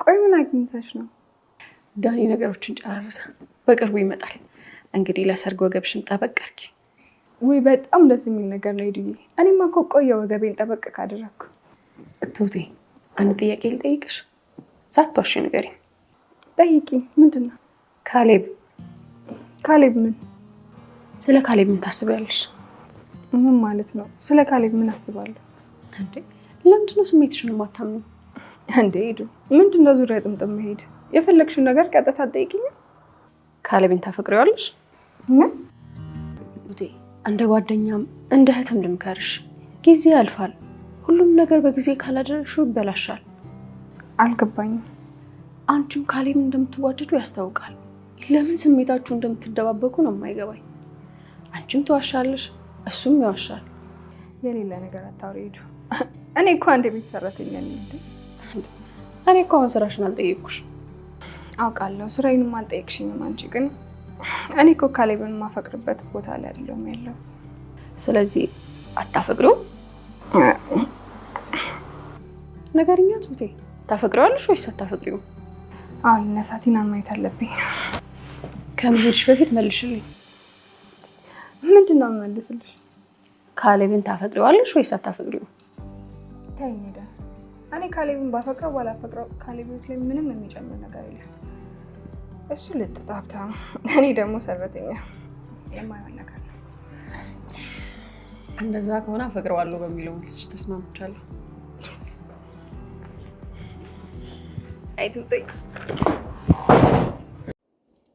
ቆይ ምን አግኝተሽ ነው? ዳኒ ነገሮችን ጨራረሰ፣ በቅርቡ ይመጣል። እንግዲህ ለሰርግ ወገብሽን ጠበቅ አድርጊ። ውይ በጣም ደስ የሚል ነገር ነው ሄዱዬ። እኔማ እኮ ቆየ ወገቤን ጠበቅ ካደረኩ። እትውቴ አንድ ጥያቄ ልጠይቅሽ፣ ሳትዋሺ ንገሪኝ። ጠይቂ። ምንድን ነው? ካሌብ ምን? ስለ ካሌብ ምን ታስቢያለሽ? ምን ማለት ነው? ስለ ካሌብ ምን አስባለሁ እንዴ? ለምንድን ነው ስሜትሽን የማታምነው እንዴ? ሄዱ ምንድን ነው ዙሪያ ጥምጥም መሄድ? የፈለግሽውን ነገር ቀጥታ አትጠይቂኝም? ካሌብን ታፈቅሪዋለሽ? ምን? እንደ ጓደኛም እንደ እህትም ልምከርሽ፣ ጊዜ ያልፋል። ሁሉም ነገር በጊዜ ካላደረግሽው ይበላሻል። አልገባኝም። አንቺም ካሌብን እንደምትዋደዱ ያስታውቃል። ለምን ስሜታችሁ እንደምትደባበቁ ነው የማይገባኝ። አንቺም ትዋሻለሽ፣ እሱም ይዋሻል። የሌለ ነገር አታውሪ ሄዱ። እኔ እኮ አንድ ቤት ሰራተኛ ነኝ። እኔ እኮ አሁን ስራሽን አልጠየቅኩሽም። አውቃለሁ፣ ስራዬንም አልጠየቅሽኝም። አንቺ ግን እኔ እኮ ካሌብን የማፈቅርበት ቦታ ላይ አይደለም ያለው። ስለዚህ አታፈቅሪውም? ነገርኛ ትሁቴ፣ ታፈቅሪዋለሽ ወይስ አታፈቅሪውም? አሁን እነሳ ቲናን ማየት አለብኝ። ከመሄድሽ በፊት መልሽልኝ። ምንድን ነው የምመልስልሽ? ካሌብን ታፈቅሪዋለሽ ወይስ አታፈቅሪውም? ተይኝ ሄዳ። እኔ ካሌብን ባፈቅረው ባላፈቅረው ካሌብ ላይ ምንም የሚጨምር ነገር የለም። እሱ ልጥጣብታ፣ እኔ ደግሞ ሰራተኛ። የማይሆን ነገር ነው። እንደዛ ከሆነ አፈቅረዋለሁ በሚለው መልስሽ ተስማምቻለሁ። አይቱጤ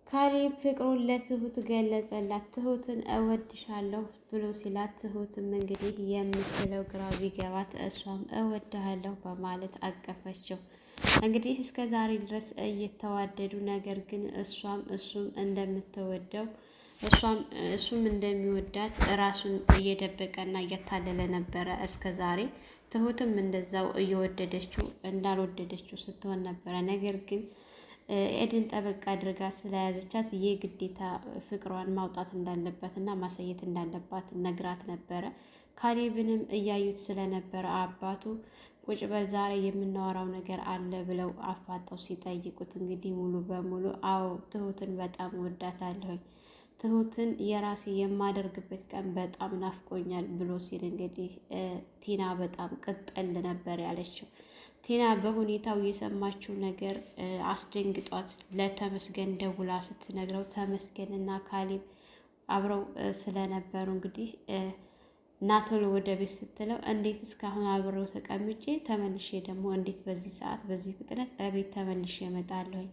ካሌብ ፍቅሩን ለትሁት ገለጸላት። ትሁትን እወድሻለሁ ብሎ ሲላት ትሁትም እንግዲህ የምትለው ግራ ቢገባት እሷም እወድሃለሁ በማለት አቀፈችው። እንግዲህ እስከ ዛሬ ድረስ እየተዋደዱ ነገር ግን እሱም እንደምትወደው እሱም እንደሚወዳት ራሱን እየደበቀና እያታለለ ነበረ እስከ ዛሬ። ትሁትም እንደዛው እየወደደችው እንዳልወደደችው ስትሆን ነበረ። ነገር ግን ኤደን ጠበቅ አድርጋ ስለያዘቻት የግዴታ ፍቅሯን ማውጣት እንዳለባት እና ማሳየት እንዳለባት ነግራት ነበረ። ካሌብንም እያዩት ስለነበረ አባቱ ቁጭ በል ዛሬ የምናወራው ነገር አለ ብለው አፋጠው ሲጠይቁት እንግዲህ ሙሉ በሙሉ አዎ ትሁትን በጣም ወዳታለሁኝ፣ ትሁትን የራሴ የማደርግበት ቀን በጣም ናፍቆኛል ብሎ ሲል እንግዲህ ቲና በጣም ቅጥል ነበር ያለችው። ቲና በሁኔታው የሰማችው ነገር አስደንግጧት ለተመስገን ደውላ ስትነግረው ተመስገንና ካሌብ አብረው ስለነበሩ እንግዲህ ናቶሎ ወደ ቤት ስትለው እንዴት እስካሁን አብረው ተቀምጬ ተመልሼ ደግሞ እንዴት በዚህ ሰዓት በዚህ ፍጥነት እቤት ተመልሼ እመጣለሁኝ?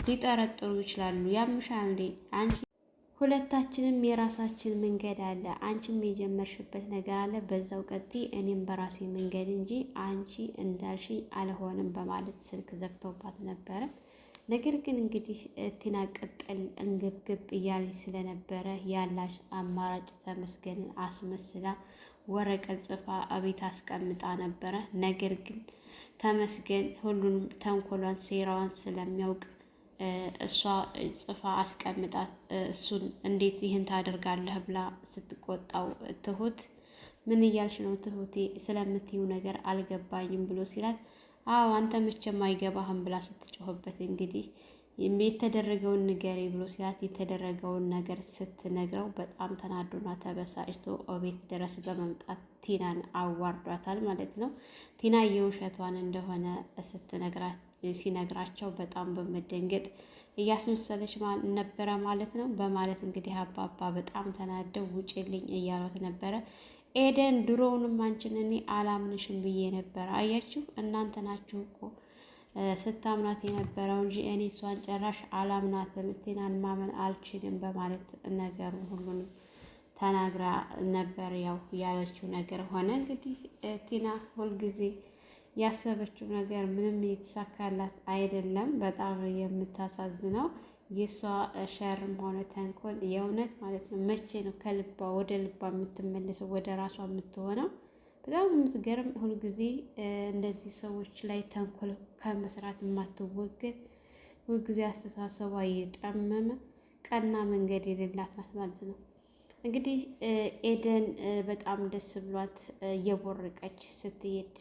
ሊጠረጥሩ ይችላሉ። ያምሻል እንዴ አንቺ? ሁለታችንም የራሳችን መንገድ አለ። አንቺም የጀመርሽበት ነገር አለ፣ በዛው ቀጥይ፣ እኔም በራሴ መንገድ እንጂ አንቺ እንዳልሽኝ አልሆንም በማለት ስልክ ዘግተውባት ነበረ። ነገር ግን እንግዲህ ቲና ቅጥል እንግብግብ እያለች ስለነበረ ያላች አማራጭ ተመስገንን አስመስላ ወረቀት ጽፋ እቤት አስቀምጣ ነበረ። ነገር ግን ተመስገን ሁሉንም ተንኮሏን ሴራዋን ስለሚያውቅ እሷ ጽፋ አስቀምጣ እሱን እንዴት ይህን ታደርጋለህ ብላ ስትቆጣው ትሁት ምን እያልሽ ነው ትሁቴ? ስለምትይው ነገር አልገባኝም ብሎ ሲላት አዎ አንተ መቼም አይገባህም ብላ ስትጮህበት እንግዲህ የተደረገውን ንገሪ ብሎ ሲላት የተደረገውን ነገር ስትነግረው በጣም ተናዶና ተበሳጭቶ ቤት ድረስ በመምጣት ቲናን አዋርዷታል ማለት ነው። ቲና የውሸቷን እንደሆነ ሲነግራቸው በጣም በመደንገጥ እያስመሰለች ነበረ ማለት ነው። በማለት እንግዲህ አባባ በጣም ተናደው ውጭልኝ እያሏት ነበረ። ኤደን ድሮውንም አንቺን እኔ አላምንሽም ብዬ ነበረ። አያችሁ እናንተ ናችሁ እኮ ስታምናት የነበረው እንጂ እኔ እሷን ጨራሽ አላምናትም፣ ቲናን ማመን አልችልም በማለት ነገሩን ሁሉንም ተናግራ ነበር። ያው ያለችው ነገር ሆነ። እንግዲህ ቲና ሁልጊዜ ያሰበችው ነገር ምንም የተሳካላት አይደለም። በጣም የምታሳዝነው የእሷ ሸርም ሆነ ተንኮል የእውነት ማለት ነው። መቼ ነው ከልባ ወደ ልባ የምትመለሰው ወደ ራሷ የምትሆነው? በጣም የምትገርም ሁልጊዜ እንደዚህ ሰዎች ላይ ተንኮል ከመስራት የማትወገድ ሁልጊዜ አስተሳሰቧ የጠመመ ቀና መንገድ የሌላት ናት ማለት ነው። እንግዲህ ኤደን በጣም ደስ ብሏት እየቦረቀች ስትሄድ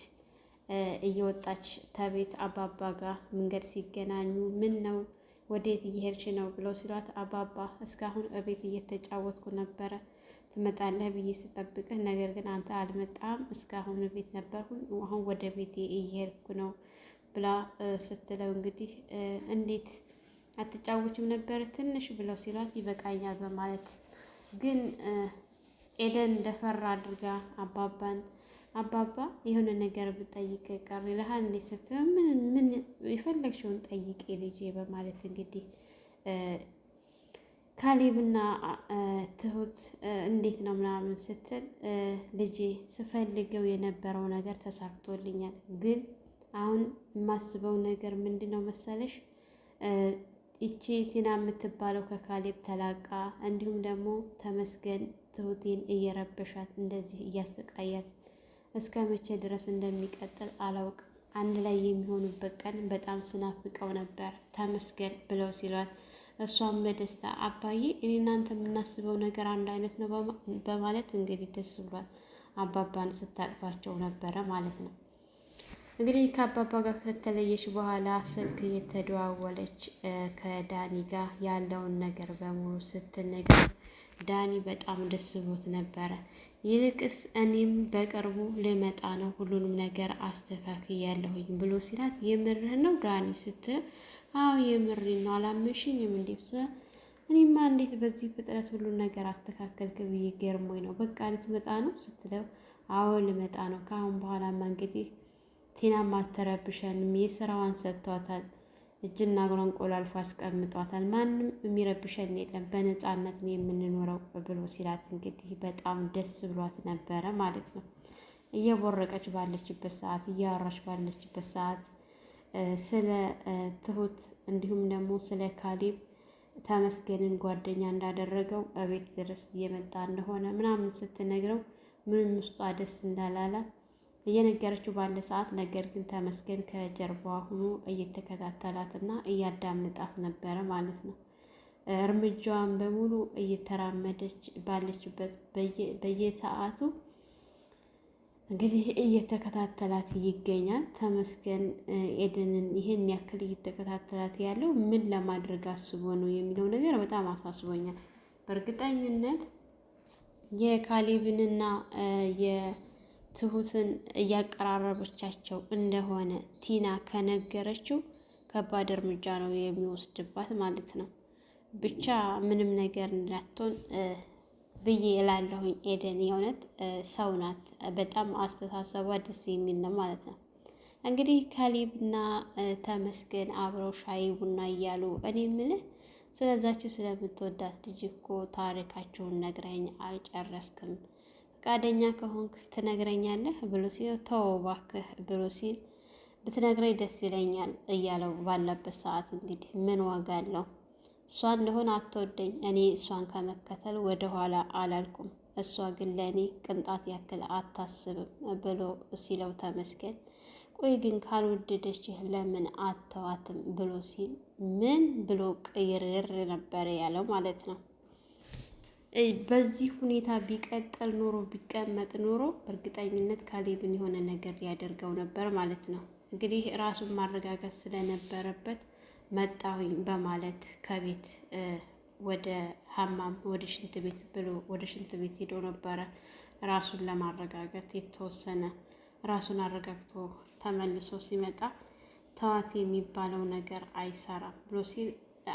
እየወጣች ተቤት አባባ ጋር መንገድ ሲገናኙ ምን ነው ወዴት እየሄድሽ ነው ብለው ሲሏት አባባ እስካሁን እቤት እየተጫወትኩ ነበረ ትመጣለህ ብዬ ስጠብቅህ፣ ነገር ግን አንተ አልመጣም። እስካሁን ቤት ነበርኩኝ፣ አሁን ወደ ቤቴ እየሄድኩ ነው ብላ ስትለው እንግዲህ እንዴት አትጫወችም ነበር ትንሽ ብለው ሲሏት ይበቃኛል በማለት ግን ኤደን እንደፈራ አድርጋ አባባ የሆነ ነገር ብጠይቅ ቀር ይልሃል እንዴ ስትል ምን የፈለግሽውን ጠይቄ ልጄ በማለት እንግዲህ ካሌብና ትሁት እንዴት ነው ምናምን ስትል ልጄ ስፈልገው የነበረው ነገር ተሳክቶልኛል፣ ግን አሁን የማስበው ነገር ምንድን ነው መሰለሽ ይቺ ቲና የምትባለው ከካሌብ ተላቃ እንዲሁም ደግሞ ተመስገን ትሁቴን እየረበሻት እንደዚህ እያሰቃያት እስከ መቼ ድረስ እንደሚቀጥል አላውቅም። አንድ ላይ የሚሆኑበት ቀን በጣም ስናፍቀው ነበር ተመስገን ብለው ሲሏት እሷም በደስታ አባዬ እኔ እናንተ የምናስበው ነገር አንድ አይነት ነው በማለት እንግዲህ ደስ ብሏት አባባን ስታቅፋቸው ነበረ ማለት ነው። እንግዲህ ከአባባ ጋር ከተለየች በኋላ ስልክ እየተደዋወለች ከዳኒ ጋር ያለውን ነገር በሙሉ ስትነግር ዳኒ በጣም ደስ ብሎት ነበረ። ይልቅስ እኔም በቅርቡ ልመጣ ነው ሁሉንም ነገር አስተካክያለሁኝ ብሎ ሲላት የምርህ ነው ዳኒ ስትል አዎ የምሬን ነው አላመንሽኝም እንዴ? እኔማ እንዴት በዚህ ፍጥነት ሁሉን ነገር አስተካከልክ ብዬ ገርሞኝ ነው። በቃ ልትመጣ ነው ስትለው አዎ ልመጣ ነው። ከአሁን በኋላማ እንግዲህ ቲናም አትረብሸንም፣ የስራዋን ሰጥቷታል፣ እጅና እግሯን ቆላልፎ አስቀምጧታል። ማንም የሚረብሸን የለም፣ በነፃነት ነው የምንኖረው ብሎ ሲላት እንግዲህ በጣም ደስ ብሏት ነበረ ማለት ነው። እየቦረቀች ባለችበት ሰዓት እያወራች ባለችበት ሰዓት ስለ ትሁት እንዲሁም ደግሞ ስለ ካሌብ ተመስገንን ጓደኛ እንዳደረገው እቤት ድረስ እየመጣ እንደሆነ ምናምን ስትነግረው ምንም ውስጧ ደስ እንዳላላት እየነገረችው ባለ ሰዓት ነገር ግን ተመስገን ከጀርባዋ ሆኖ እየተከታተላትና እያዳመጣት ነበረ ማለት ነው። እርምጃዋን በሙሉ እየተራመደች ባለችበት በየሰዓቱ እንግዲህ እየተከታተላት ይገኛል። ተመስገን ኤደንን ይህን ያክል እየተከታተላት ያለው ምን ለማድረግ አስቦ ነው የሚለው ነገር በጣም አሳስቦኛል። በእርግጠኝነት የካሌብንና የትሁትን እያቀራረበቻቸው እንደሆነ ቲና ከነገረችው ከባድ እርምጃ ነው የሚወስድባት ማለት ነው። ብቻ ምንም ነገር እንዳትሆን ብዬ እላለሁኝ። ኤደን የእውነት ሰው ናት። በጣም አስተሳሰቧ ደስ የሚል ነው ማለት ነው። እንግዲህ ካሌብና ተመስገን አብረው ሻይ ቡና እያሉ እኔ የምልህ ስለዛችው ስለምትወዳት ልጅ እኮ ታሪካቸውን ነግረኝ አልጨረስክም፣ ፈቃደኛ ከሆንክ ትነግረኛለህ ብሎ ሲል ተው እባክህ ብሎ ሲል ብትነግረኝ ደስ ይለኛል እያለው ባለበት ሰዓት እንግዲህ ምን ዋጋ አለው? እሷ እንደሆነ አትወደኝ፣ እኔ እሷን ከመከተል ወደ ኋላ አላልኩም፣ እሷ ግን ለእኔ ቅንጣት ያክል አታስብም ብሎ ሲለው ተመስገን ቆይ ግን ካልወደደችህ ለምን አተዋትም ብሎ ሲል ምን ብሎ ቅይርር ነበረ ያለው ማለት ነው። በዚህ ሁኔታ ቢቀጥል ኖሮ ቢቀመጥ ኖሮ በእርግጠኝነት ካሌብን የሆነ ነገር ያደርገው ነበር ማለት ነው። እንግዲህ ራሱን ማረጋጋት ስለነበረበት መጣሁኝ በማለት ከቤት ወደ ሀማም ወደ ሽንት ቤት ብሎ ወደ ሽንት ቤት ሄዶ ነበረ ራሱን ለማረጋጋት። የተወሰነ ራሱን አረጋግቶ ተመልሶ ሲመጣ ተዋት የሚባለው ነገር አይሰራም ብሎ ሲል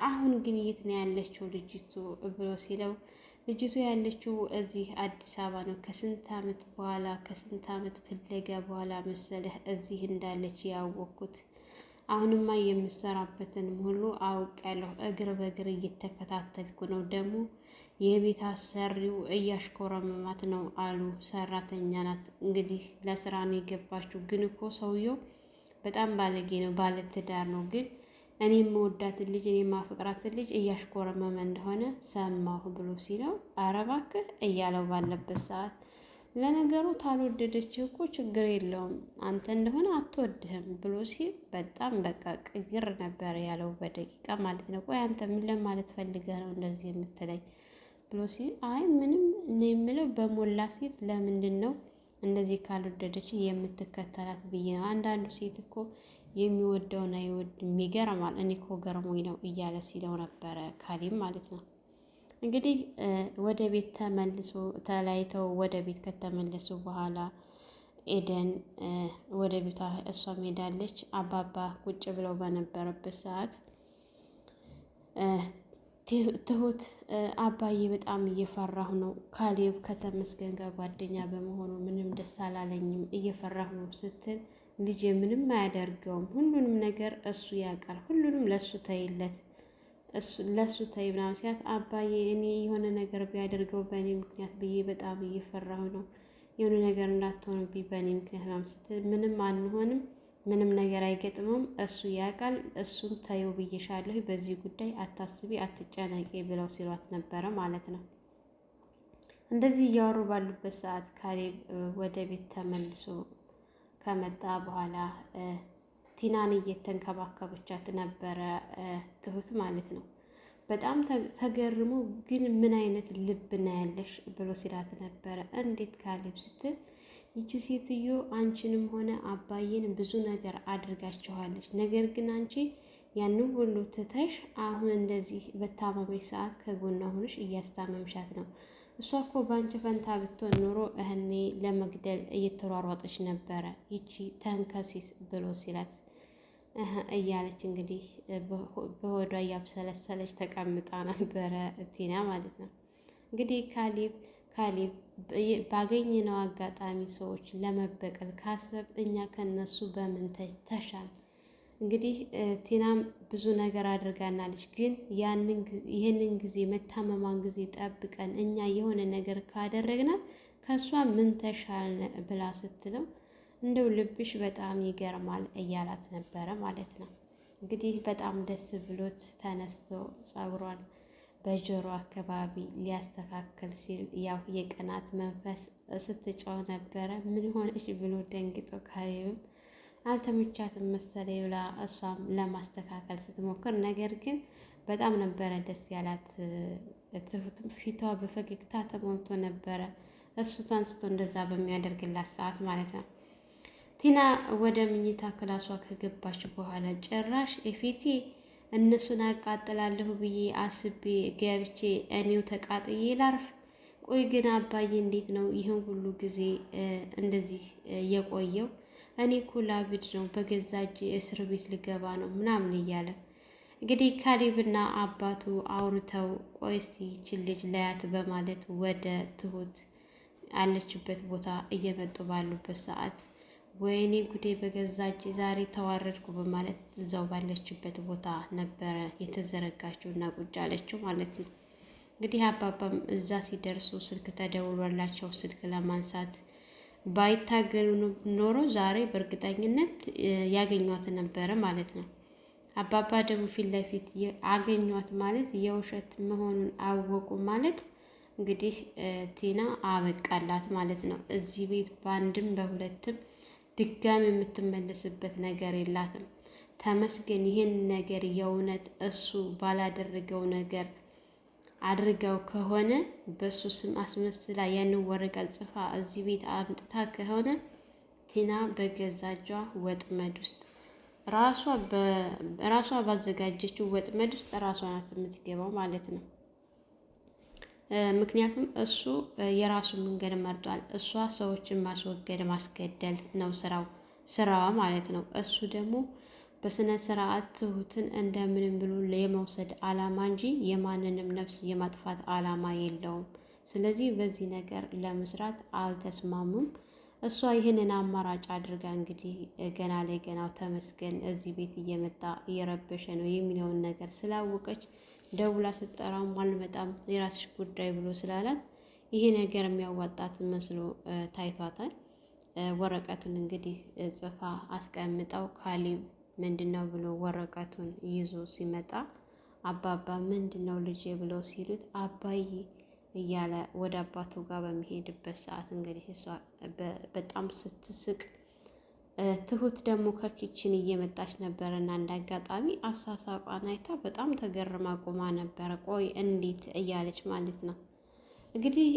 አሁን ግን የት ነው ያለችው ልጅቱ ብሎ ሲለው ልጅቱ ያለችው እዚህ አዲስ አበባ ነው። ከስንት ዓመት በኋላ ከስንት ዓመት ፍለጋ በኋላ መሰለህ እዚህ እንዳለች ያወቅኩት። አሁንማ የምሰራበትንም ሁሉ አውቄያለሁ። እግር በእግር እየተከታተልኩ ነው። ደግሞ የቤት አሰሪው እያሽኮረመማት ነው አሉ። ሰራተኛ ናት እንግዲህ ለስራ ነው የገባችው። ግን እኮ ሰውየው በጣም ባለጌ ነው፣ ባለትዳር ነው። ግን እኔ የምወዳትን ልጅ እኔ የማፈቅራትን ልጅ እያሽኮረመመ እንደሆነ ሰማሁ ብሎ ሲለው ኧረ እባክህ እያለው ባለበት ሰዓት ለነገሩ ታልወደደችህ እኮ ችግር የለውም አንተ እንደሆነ አትወድህም ብሎ ሲል በጣም በቃ ቅይር ነበር ያለው በደቂቃ ማለት ነው። ቆይ አንተ ምን ለማለት ፈልገህ ነው እንደዚህ የምትለኝ ብሎ ሲል አይ ምንም እኔ የምለው በሞላ ሴት ለምንድን ነው እንደዚህ ካልወደደች የምትከተላት ብዬ ነው። አንዳንዱ ሴት እኮ የሚወደውን አይወድም ይገርማል። እኔ እኮ ገርሞኝ ነው እያለ ሲለው ነበረ ካሌብ ማለት ነው። እንግዲህ ወደ ቤት ተለያይተው ወደ ቤት ከተመለሱ በኋላ ኤደን ወደ ቤቷ እሷም ሄዳለች። አባባ ቁጭ ብለው በነበረበት ሰዓት ትሁት አባዬ በጣም እየፈራሁ ነው፣ ካሌብ ከተመስገን ጋር ጓደኛ በመሆኑ ምንም ደስ አላለኝም፣ እየፈራሁ ነው ስትል ልጄ ምንም አያደርገውም፣ ሁሉንም ነገር እሱ ያውቃል፣ ሁሉንም ለእሱ ተይለት፣ ለእሱ ተይ ምናምን ሲላት አባዬ እኔ የሆነ ነገር ቢያደርገው በእኔ ምክንያት ብዬ በጣም እየፈራሁ ነው፣ የሆነ ነገር እንዳትሆንብኝ በእኔ ምክንያት ምናምን ስትል ምንም አንሆንም፣ ምንም ነገር አይገጥመውም፣ እሱ ያውቃል፣ እሱን ተይው ብዬሻለሁ፣ በዚህ ጉዳይ አታስቢ፣ አትጨነቂ ብለው ሲሏት ነበረ ማለት ነው። እንደዚህ እያወሩ ባሉበት ሰዓት ካሌብ ወደ ቤት ተመልሶ ከመጣ በኋላ ቲናን እየተንከባከበቻት ነበረ ትሁት ማለት ነው። በጣም ተገርሞ ግን ምን አይነት ልብ ነው ያለሽ ብሎ ሲላት ነበረ። እንዴት ካሌብ ስትል ይቺ ሴትዮ አንቺንም ሆነ አባዬን ብዙ ነገር አድርጋችኋለች። ነገር ግን አንቺ ያንን ሁሉ ትተሽ አሁን እንደዚህ በታመመሽ ሰዓት ከጎኗ ሆነሽ እያስታመምሻት ነው። እሷ እኮ በአንቺ ፈንታ ብትሆን ኖሮ እህኔ ለመግደል እየተሯሯጠች ነበረ ይቺ ተንከሲስ ብሎ ሲላት እያለች እንግዲህ በሆዷ እያብሰለሰለች ተቀምጣ ነበረ ቲና ማለት ነው። እንግዲህ ካሌብ ባገኘነው አጋጣሚ ሰዎች ለመበቀል ካሰብ እኛ ከነሱ በምን ተሻል? እንግዲህ ቲናም ብዙ ነገር አድርጋናለች። ግን ይህንን ጊዜ መታመሟን ጊዜ ጠብቀን እኛ የሆነ ነገር ካደረግናት ከእሷ ምን ተሻል ብላ ስትለው እንደው ልብሽ በጣም ይገርማል እያላት ነበረ ማለት ነው። እንግዲህ በጣም ደስ ብሎት ተነስቶ ጸጉሯን በጆሮ አካባቢ ሊያስተካከል ሲል ያው የቅናት መንፈስ ስትጫው ነበረ። ምን ሆነች ብሎ ደንግጦ ካሌብም አልተመቻትም መሰለኝ ብላ እሷም ለማስተካከል ስትሞክር፣ ነገር ግን በጣም ነበረ ደስ ያላት። ትሁትም ፊቷ በፈገግታ ተሞልቶ ነበረ እሱ ተንስቶ እንደዛ በሚያደርግላት ሰዓት ማለት ነው። ቲና ወደ ምኝታ ክላሷ ከገባች በኋላ ጭራሽ ፊቴ እነሱን አቃጥላለሁ ብዬ አስቤ ገብቼ እኔው ተቃጥዬ ላርፍ። ቆይ ግን አባዬ እንዴት ነው ይህን ሁሉ ጊዜ እንደዚህ የቆየው? እኔ እኮ ላብድ ነው፣ በገዛ እጄ እስር ቤት ልገባ ነው ምናምን እያለ እንግዲህ ካሌብና አባቱ አውርተው ቆይ እስቲ ይችን ልጅ ለያት በማለት ወደ ትሁት አለችበት ቦታ እየመጡ ባሉበት ሰዓት ወይኔ ጉዴ በገዛ እጄ ዛሬ ተዋረድኩ በማለት እዛው ባለችበት ቦታ ነበረ የተዘረጋችው እና ቁጭ አለችው ማለት ነው። እንግዲህ አባባም እዛ ሲደርሱ ስልክ ተደውሎላቸው ስልክ ለማንሳት ባይታገሉ ኖሮ ዛሬ በእርግጠኝነት ያገኟት ነበረ ማለት ነው። አባባ ደግሞ ፊት ለፊት አገኟት ማለት የውሸት መሆኑን አወቁ ማለት እንግዲህ ቲና አበቃላት ማለት ነው። እዚህ ቤት በአንድም በሁለትም ድጋሚ የምትመለስበት ነገር የላትም። ተመስገን ይህን ነገር የእውነት እሱ ባላደረገው ነገር አድርገው ከሆነ በሱ ስም አስመስላ ያንን ወረቀት ጽፋ እዚህ ቤት አምጥታ ከሆነ ቲና በገዛ እጇ ወጥመድ ውስጥ ራሷ ባዘጋጀችው ወጥመድ ውስጥ ራሷ ናት የምትገባው ማለት ነው። ምክንያቱም እሱ የራሱን መንገድ መርጧል። እሷ ሰዎችን ማስወገድ ማስገደል ነው ስራዋ ማለት ነው። እሱ ደግሞ በስነ ስርዓት ትሁትን እንደምንም ብሎ የመውሰድ አላማ እንጂ የማንንም ነፍስ የማጥፋት አላማ የለውም። ስለዚህ በዚህ ነገር ለመስራት አልተስማሙም። እሷ ይህንን አማራጭ አድርጋ እንግዲህ ገና ላይ ገናው ተመስገን እዚህ ቤት እየመጣ እየረበሸ ነው የሚለውን ነገር ስላወቀች ደውላ ስትጠራም አልመጣም የራስሽ ጉዳይ ብሎ ስላላት ይሄ ነገር የሚያዋጣት መስሎ ታይቷታል። ወረቀቱን እንግዲህ ጽፋ አስቀምጠው ካሌብ ምንድነው ብሎ ወረቀቱን ይዞ ሲመጣ አባባ ምንድነው ልጄ ብለው ሲሉት አባዬ እያለ ወደ አባቱ ጋር በሚሄድበት ሰዓት እንግዲህ እሷ በጣም ስትስቅ ትሁት ደግሞ ከኪችን እየመጣች ነበረ እና እንዳጋጣሚ አሳሳቋን አይታ በጣም ተገርማ ቆማ ነበረ። ቆይ እንዴት እያለች ማለት ነው። እንግዲህ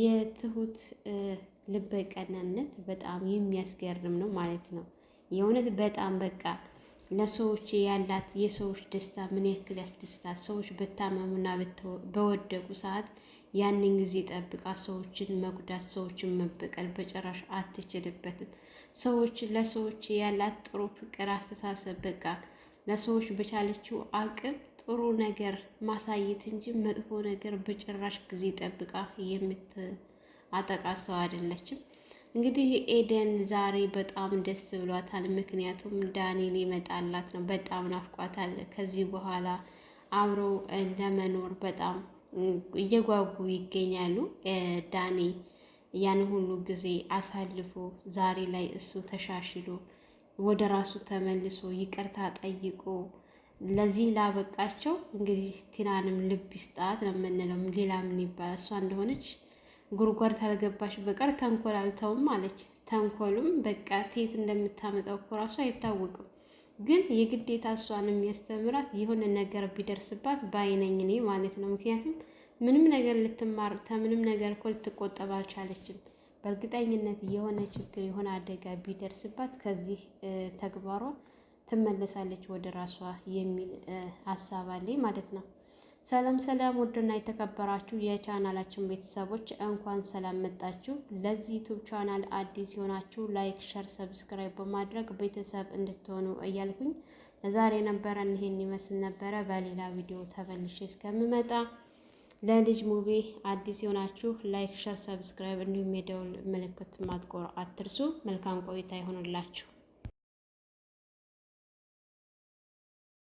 የትሁት ልበቀናነት በጣም የሚያስገርም ነው ማለት ነው። የእውነት በጣም በቃ ለሰዎች ያላት የሰዎች ደስታ ምን ያክል ያስደስታል። ሰዎች በታመሙና በወደቁ ሰዓት ያንን ጊዜ ጠብቃ ሰዎችን መጉዳት፣ ሰዎችን መበቀል በጭራሽ አትችልበትም። ለሰዎች ያላት ጥሩ ፍቅር፣ አስተሳሰብ በቃ ለሰዎች በቻለችው አቅም ጥሩ ነገር ማሳየት እንጂ መጥፎ ነገር በጭራሽ ጊዜ ጠብቃ የምትአጠቃ ሰው አይደለችም። እንግዲህ ኤደን ዛሬ በጣም ደስ ብሏታል። ምክንያቱም ዳኒ ሊመጣላት ነው። በጣም ናፍቋታል። ከዚህ በኋላ አብረው ለመኖር በጣም እየጓጉ ይገኛሉ። ዳኒ ያን ሁሉ ጊዜ አሳልፎ ዛሬ ላይ እሱ ተሻሽሎ ወደ ራሱ ተመልሶ ይቅርታ ጠይቆ ለዚህ ላበቃቸው እንግዲህ ቲናንም ልብ ይስጣት ነው የምንለው። ሌላ ምን ይባላል? እሷ እንደሆነች ጉድጓድ ካልገባሽ በቀር ተንኮል አልተውም አለች። ተንኮሉም በቃ ቴት እንደምታመጣው እኮ ራሱ አይታወቅም። ግን የግዴታ እሷን የሚያስተምራት የሆነ ነገር ቢደርስባት ባይነኝ እኔ ማለት ነው። ምክንያቱም ምንም ነገር ልትማር ከምንም ነገር እኮ ልትቆጠብ አልቻለችም። በእርግጠኝነት የሆነ ችግር የሆነ አደጋ ቢደርስባት ከዚህ ተግባሯ ትመለሳለች ወደ ራሷ የሚል ሀሳብ አለኝ ማለት ነው። ሰላም ሰላም፣ ውድና የተከበራችሁ የቻናላችን ቤተሰቦች እንኳን ሰላም መጣችሁ። ለዚህ ዩቱብ ቻናል አዲስ የሆናችሁ ላይክ፣ ሸር፣ ሰብስክራይብ በማድረግ ቤተሰብ እንድትሆኑ እያልኩኝ ለዛሬ ነበረን ይሄን ይመስል ነበረ። በሌላ ቪዲዮ ተመልሼ እስከምመጣ ለልጅ ሙቤ አዲስ የሆናችሁ ላይክ፣ ሸር፣ ሰብስክራይብ እንዲሁም የደውል ምልክት ማጥቆር አትርሱ። መልካም ቆይታ ይሆንላችሁ።